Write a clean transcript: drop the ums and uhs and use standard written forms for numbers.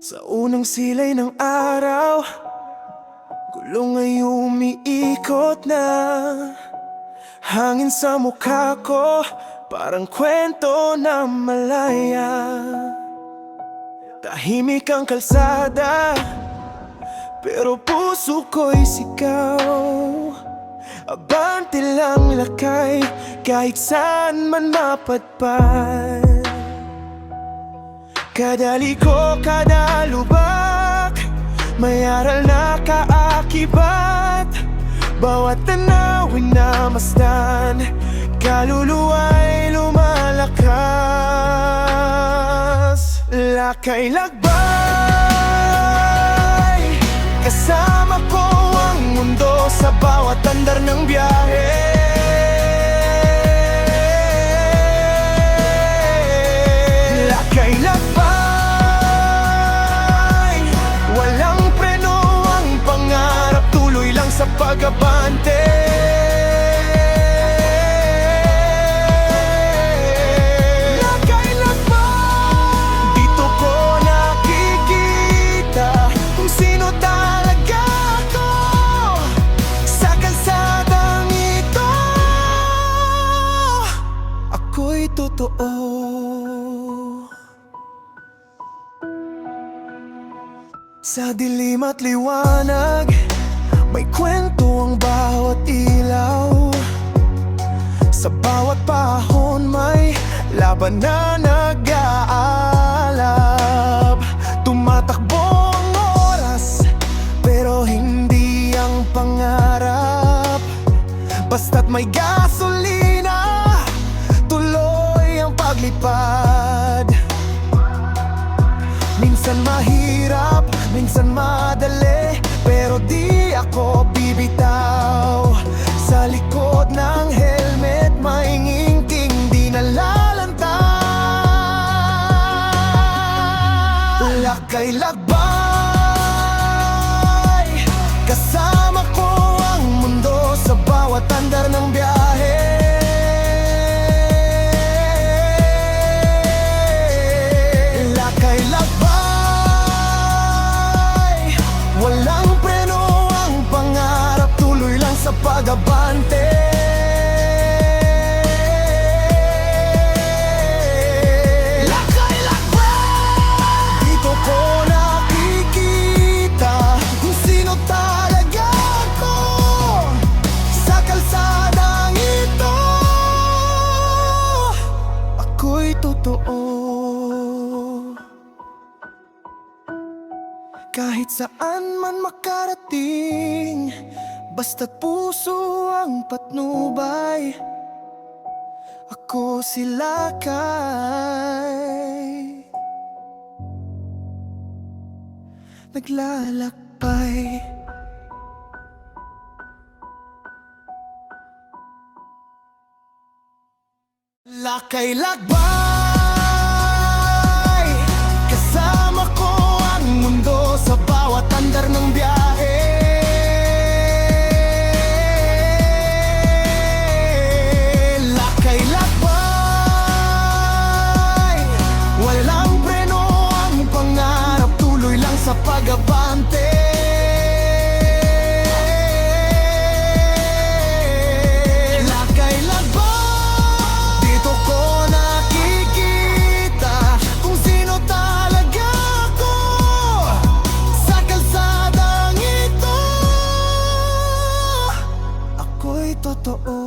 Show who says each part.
Speaker 1: Sa unang silay ng araw, gulong ay umiikot na. Hangin sa mukha ko, parang kwento na malaya. Tahimik ang kalsada, pero puso ko'y sigaw. Abante lang lakay, kahit saan man mapadpad. Kada liko, kada lubak, may aral na kaakibat. Bawat tanawin na masdan, kaluluwa'y lumalakas. Lakay lakbay, kasama ko ang mundo sa bawat andar ng biyahe. Lakay lakbay, walang preno ang pangarap, tuloy lang sa pag-abante. Lakay lakbay, dito ko nakikita kung sino talaga ako. Sa kalsadang ito, ako'y totoo. Sa dilim at liwanag, may kwento ang bawat ilaw. Sa bawat pahon may laban na nag-aalab. Tumatakbo ang oras, pero hindi ang pangarap. Basta't may gasolina, tuloy ang paglipad. Minsan mahirap, minsan madali, pero di ako bibitaw. Sa likod ng helmet may ngingking di nalalanta. Lakay lakbay, kasama ko ang mundo sa bawat andar ng biyahe. Lakay lakbay, walang preno ang pangarap, tuloy lang sa pag-abante. Lakay lakbay, dito ko nakikita kung sino talaga ako. Sa kalsadang ito, ako'y totoo. Kahit saan man makarating, basta't puso ang patnubay, ako si Lakay, naglalakbay. Lakay lakbay, kasama ko ang mundo sa bawat andar ng biyahe. Lakay lakbay, walang preno ang pangarap, tuloy lang sa pag-abante. Lakay lakbay, dito ko nakikita kung sino talaga ako. Sa kalsadang ito, ako'y totoo.